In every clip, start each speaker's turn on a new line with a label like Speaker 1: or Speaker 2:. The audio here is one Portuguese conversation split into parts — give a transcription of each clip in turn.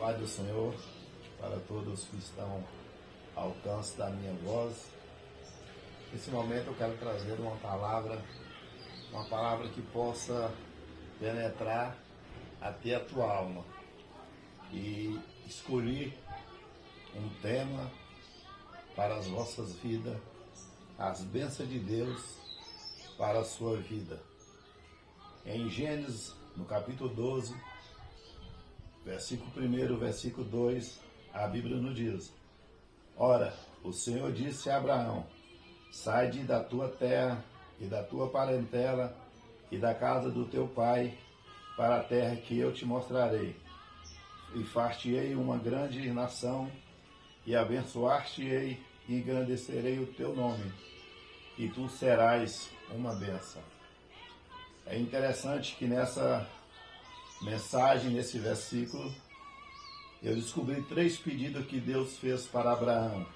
Speaker 1: paz do Senhor para todos que estão ao alcance da minha voz. Nesse momento eu quero trazer uma palavra que possa penetrar até a tua alma. E escolhi um tema para as vossas vidas, as bênçãos de Deus para a sua vida. Em Gênesis, no capítulo 12, versículo 1, versículo 2, a Bíblia nos diz: Ora, o Senhor disse a Abraão: sai da tua terra e da tua parentela e da casa do teu pai para a terra que eu te mostrarei. E far-te-ei uma grande nação, e abençoar-te-ei e engrandecerei o teu nome, e tu serás uma bênção. É interessante que nessa mensagem, nesse versículo, eu descobri 3 pedidos que Deus fez para Abraão.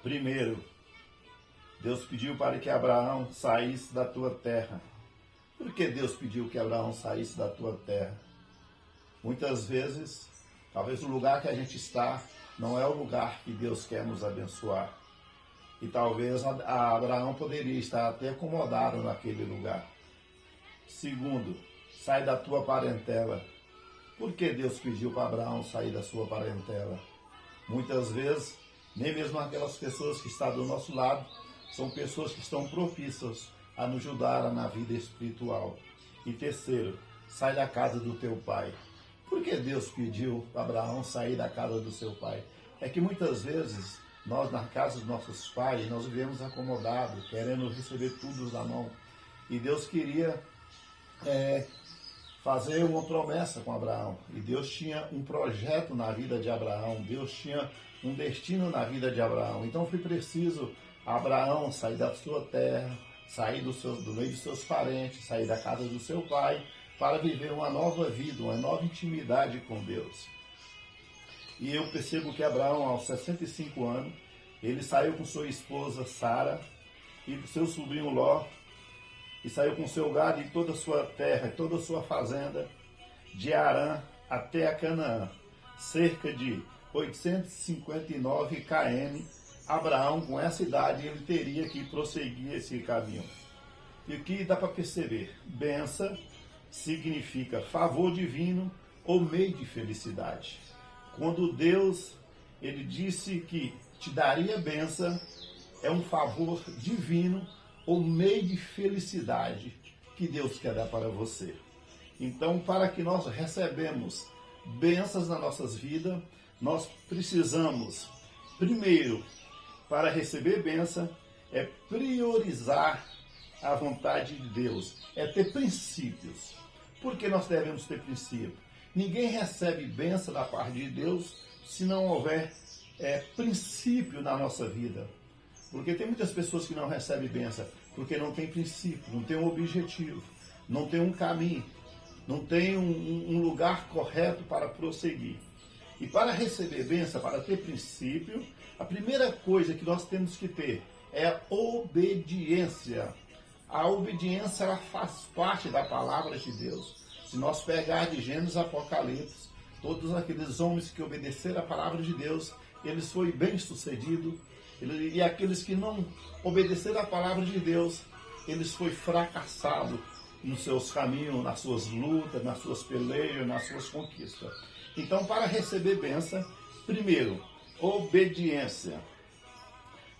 Speaker 1: Primeiro, Deus pediu para que Abraão saísse da tua terra. Por que Deus pediu que Abraão saísse da tua terra? Muitas vezes, talvez o lugar que a gente está não é o lugar que Deus quer nos abençoar. E talvez Abraão poderia estar até acomodado naquele lugar. Segundo, sai da tua parentela. Por que Deus pediu para Abraão sair da sua parentela? Muitas vezes, nem mesmo aquelas pessoas que estão do nosso lado, são pessoas que estão propícias a nos ajudar na vida espiritual. E terceiro, sai da casa do teu pai. Por que Deus pediu para Abraão sair da casa do seu pai? É que muitas vezes, nós na casa dos nossos pais, nós vivemos acomodados, querendo receber tudo na mão. E Deus queria fazer uma promessa com Abraão. E Deus tinha um projeto na vida de Abraão. Deus tinha um destino na vida de Abraão. Então foi preciso Abraão sair da sua terra, sair do meio dos seus parentes, sair da casa do seu pai, para viver uma nova vida, uma nova intimidade com Deus. E eu percebo que Abraão, aos 65 anos, ele saiu com sua esposa Sara e com seu sobrinho Ló, e saiu com seu gado e toda a sua terra, toda a sua fazenda, de Arã até a Canaã, cerca de 859 km. Abraão, com essa idade, ele teria que prosseguir esse caminho. E o que dá para perceber? Bênção significa favor divino ou meio de felicidade. Quando Deus, ele disse que te daria bênção, é um favor divino ou meio de felicidade que Deus quer dar para você. Então, para que nós recebemos bênçãos nas nossas vidas, nós precisamos, primeiro, para receber bênção, é priorizar a vontade de Deus, é ter princípios. Por que nós devemos ter princípios? Ninguém recebe bênção da parte de Deus se não houver princípio na nossa vida. Porque tem muitas pessoas que não recebem bênção porque não tem princípio, não tem um objetivo, não tem um caminho, não tem um lugar correto para prosseguir. E para receber bênção, para ter princípio, a primeira coisa que nós temos que ter é a obediência. A obediência, ela faz parte da palavra de Deus. Se nós pegar de Gênesis, Apocalipse, todos aqueles homens que obedeceram a palavra de Deus, eles foram bem-sucedidos. E aqueles que não obedeceram a palavra de Deus, eles foram fracassados nos seus caminhos, nas suas lutas, nas suas pelejas, nas suas conquistas. Então, para receber bênção, primeiro, obediência.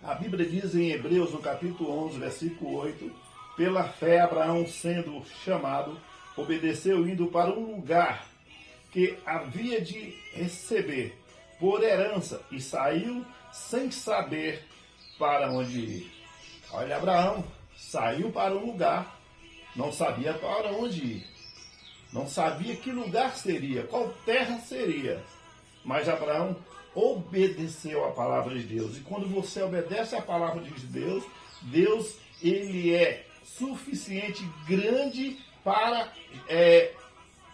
Speaker 1: A Bíblia diz em Hebreus, no capítulo 11, versículo 8, pela fé, Abraão, sendo chamado, obedeceu indo para um lugar que havia de receber por herança e saiu sem saber para onde ir. Olha, Abraão saiu para um lugar, não sabia para onde ir. Não sabia que lugar seria, qual terra seria. Mas Abraão obedeceu a palavra de Deus. E quando você obedece a palavra de Deus, Deus, ele é suficiente, grande para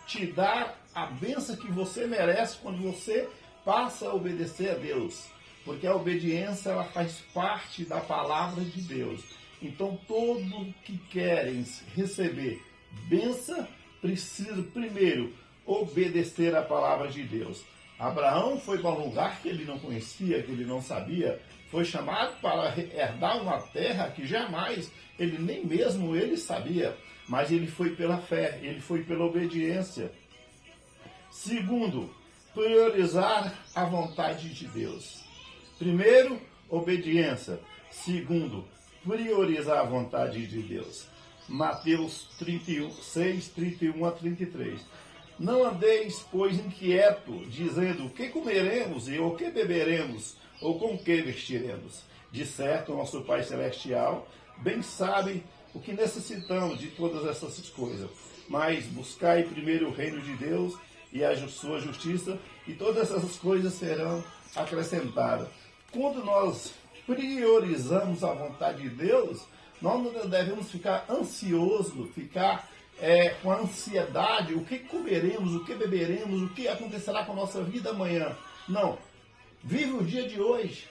Speaker 1: te dar a bênção que você merece quando você passa a obedecer a Deus. Porque a obediência, ela faz parte da palavra de Deus. Então, todos que querem receber bênção, precisam primeiro obedecer a palavra de Deus. Abraão foi para um lugar que ele não conhecia, que ele não sabia, foi chamado para herdar uma terra que jamais ele nem mesmo ele sabia, mas ele foi pela fé, ele foi pela obediência. Segundo, priorizar a vontade de Deus. Primeiro, obediência. Segundo, priorizar a vontade de Deus. Mateus 6, 31 a 33. Não andeis, pois, inquieto, dizendo, o que comeremos e o que beberemos, ou com que vestiremos? De certo, nosso Pai Celestial bem sabe o que necessitamos de todas essas coisas. Mas buscai primeiro o reino de Deus e a sua justiça, e todas essas coisas serão acrescentadas. Quando nós priorizamos a vontade de Deus, nós não devemos ficar ansiosos, ficar com ansiedade, o que comeremos, o que beberemos, o que acontecerá com a nossa vida amanhã. Não. Vive o dia de hoje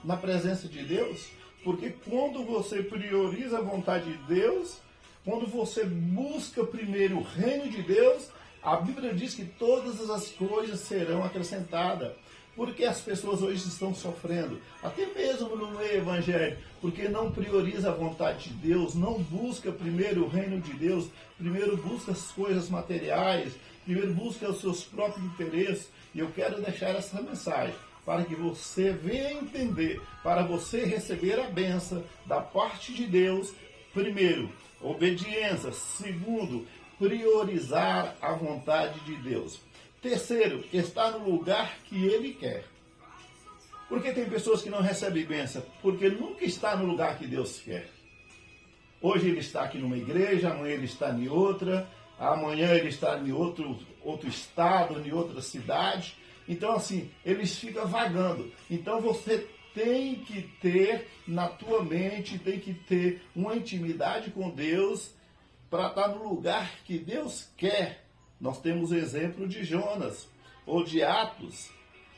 Speaker 1: na presença de Deus, porque quando você prioriza a vontade de Deus, quando você busca primeiro o reino de Deus, a Bíblia diz que todas as coisas serão acrescentadas. Porque as pessoas hoje estão sofrendo, até mesmo no meio evangélico, porque não prioriza a vontade de Deus, não busca primeiro o reino de Deus, primeiro busca as coisas materiais, primeiro busca os seus próprios interesses. E eu quero deixar essa mensagem para que você venha entender, para você receber a bênção da parte de Deus. Primeiro, obediência. Segundo, priorizar a vontade de Deus. Terceiro, estar no lugar que Ele quer. Porque tem pessoas que não recebem bênção, porque nunca está no lugar que Deus quer. Hoje ele está aqui numa igreja, amanhã ele está em outra, amanhã ele está em outro estado, em outra cidade. Então assim, eles ficam vagando. Então você tem que ter na tua mente, tem que ter uma intimidade com Deus para estar no lugar que Deus quer. Nós temos o exemplo de Jonas, ou de Atos,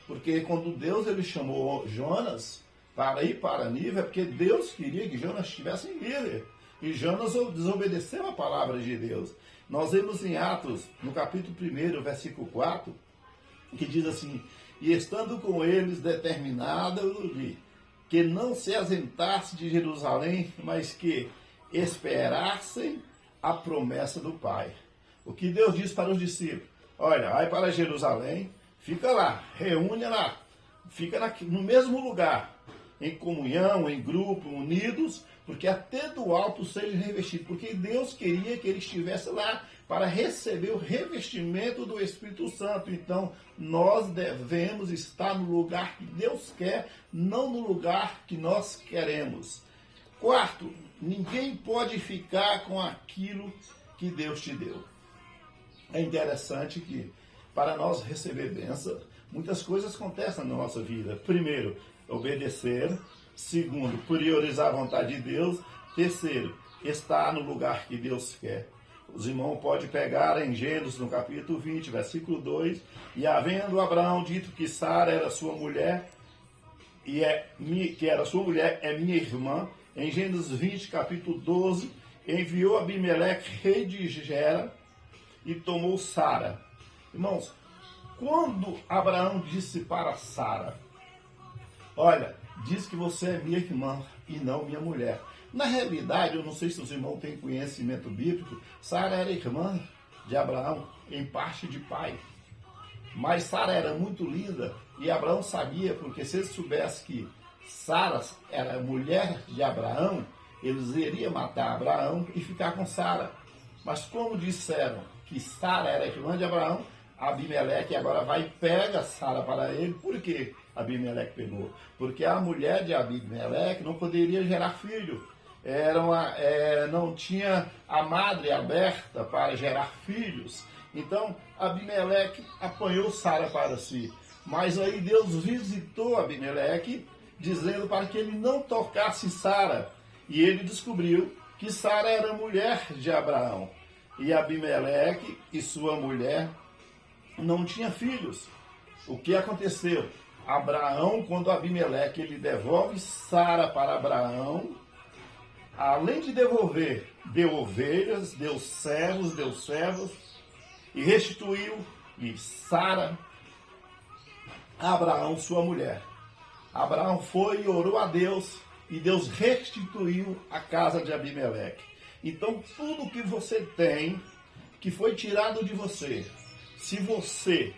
Speaker 1: porque quando Deus ele chamou Jonas para ir para Nínive, é porque Deus queria que Jonas estivesse em Nínive, e Jonas desobedeceu a palavra de Deus. Nós vemos em Atos, no capítulo 1, versículo 4, que diz assim, e estando com eles determinado-lhe que não se ausentasse de Jerusalém, mas que esperassem a promessa do Pai. O que Deus diz para os discípulos? Olha, vai para Jerusalém, fica lá, reúne lá, fica no mesmo lugar, em comunhão, em grupo, unidos, porque até do alto seja revestido, porque Deus queria que ele estivesse lá para receber o revestimento do Espírito Santo. Então, nós devemos estar no lugar que Deus quer, não no lugar que nós queremos. Quarto, ninguém pode ficar com aquilo que Deus te deu. É interessante que, para nós receber bênção, muitas coisas acontecem na nossa vida. Primeiro, obedecer. Segundo, priorizar a vontade de Deus. Terceiro, estar no lugar que Deus quer. Os irmãos podem pegar em Gênesis, no capítulo 20, versículo 2. E havendo Abraão dito que Sara era sua mulher, que era sua mulher, é minha irmã. Em Gênesis 20, capítulo 12, enviou Abimeleque, rei de Gera, e tomou Sara. Irmãos, quando Abraão disse para Sara, olha, diz que você é minha irmã e não minha mulher. Na realidade, eu não sei se os irmãos têm conhecimento bíblico, Sara era irmã de Abraão, em parte de pai. Mas Sara era muito linda e Abraão sabia, porque se ele soubesse que Sara era mulher de Abraão, eles iriam matar Abraão e ficar com Sara. Mas como disseram que Sara era irmã de Abraão, Abimeleque agora vai e pega Sara para ele. Por que Abimeleque pegou? Porque a mulher de Abimeleque não poderia gerar filho. Não tinha a madre aberta para gerar filhos. Então Abimeleque apanhou Sara para si. Mas aí Deus visitou Abimeleque, dizendo para que ele não tocasse Sara. E ele descobriu que Sara era mulher de Abraão. E Abimeleque e sua mulher não tinham filhos. O que aconteceu? Abraão, quando Abimeleque ele devolve Sara para Abraão, além de devolver, deu ovelhas, deu servos, e restituiu, e Sara a Abraão, sua mulher. Abraão foi e orou a Deus, e Deus restituiu a casa de Abimeleque. Então, tudo que você tem, que foi tirado de você, se você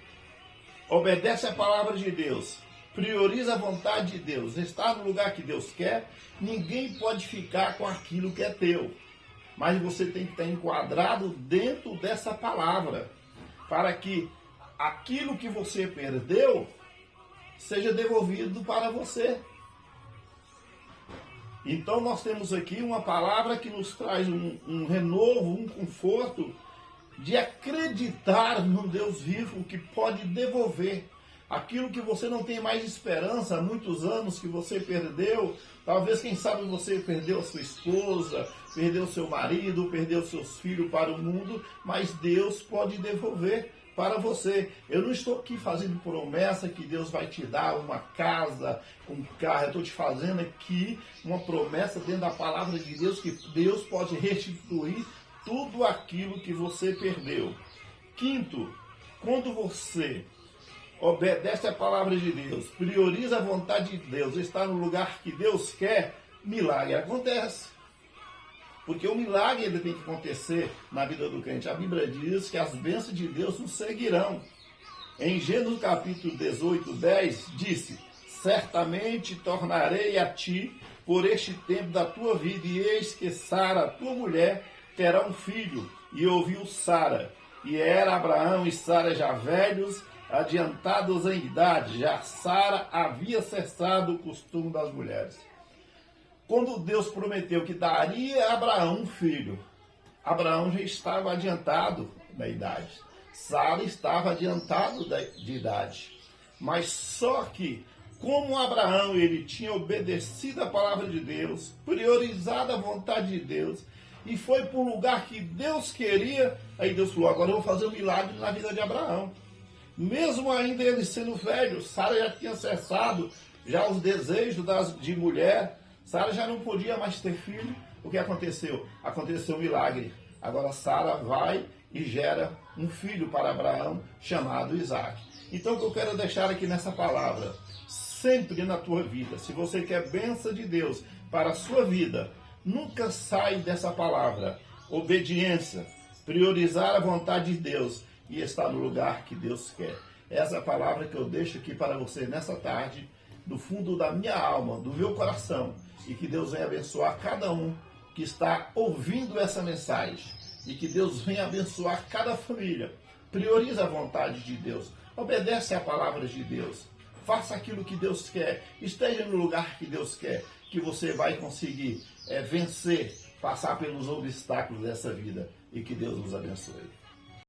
Speaker 1: obedece a palavra de Deus, prioriza a vontade de Deus, está no lugar que Deus quer, ninguém pode ficar com aquilo que é teu. Mas você tem que estar enquadrado dentro dessa palavra, para que aquilo que você perdeu seja devolvido para você. Então nós temos aqui uma palavra que nos traz um renovo, um conforto de acreditar num Deus vivo que pode devolver aquilo que você não tem mais esperança há muitos anos, que você perdeu. Talvez, quem sabe, você perdeu a sua esposa, perdeu seu marido, perdeu seus filhos para o mundo, mas Deus pode devolver para você. Eu não estou aqui fazendo promessa que Deus vai te dar uma casa, um carro. Eu estou te fazendo aqui uma promessa dentro da palavra de Deus, que Deus pode restituir tudo aquilo que você perdeu. Quinto, quando você obedece a palavra de Deus, prioriza a vontade de Deus, está no lugar que Deus quer, milagre acontece. Porque o milagre ele tem que acontecer na vida do crente. A Bíblia diz que as bênçãos de Deus nos seguirão. Em Gênesis capítulo 18, 10, disse: certamente tornarei a ti por este tempo da tua vida, e eis que Sara, tua mulher, terá um filho. E ouviu Sara, e era Abraão e Sara já velhos, adiantados em idade. Já Sara havia cessado o costume das mulheres. Quando Deus prometeu que daria a Abraão um filho, Abraão já estava adiantado da idade. Sara estava adiantado de idade. Mas só que, como Abraão ele tinha obedecido a palavra de Deus, priorizado a vontade de Deus, e foi para o lugar que Deus queria, aí Deus falou: agora eu vou fazer um milagre na vida de Abraão. Mesmo ainda ele sendo velho, Sara já tinha cessado já os desejos de mulher. Sara já não podia mais ter filho. O que aconteceu? Aconteceu um milagre. Agora Sara vai e gera um filho para Abraão, chamado Isaac. Então o que eu quero deixar aqui nessa palavra, sempre na tua vida, se você quer bênção de Deus para a sua vida, nunca sai dessa palavra: obediência, priorizar a vontade de Deus e estar no lugar que Deus quer. Essa é a palavra que eu deixo aqui para você nessa tarde, do fundo da minha alma, do meu coração, e que Deus venha abençoar cada um que está ouvindo essa mensagem, e que Deus venha abençoar cada família. Prioriza a vontade de Deus, obedece a palavra de Deus, faça aquilo que Deus quer, esteja no lugar que Deus quer, que você vai conseguir vencer, passar pelos obstáculos dessa vida, e que Deus nos abençoe.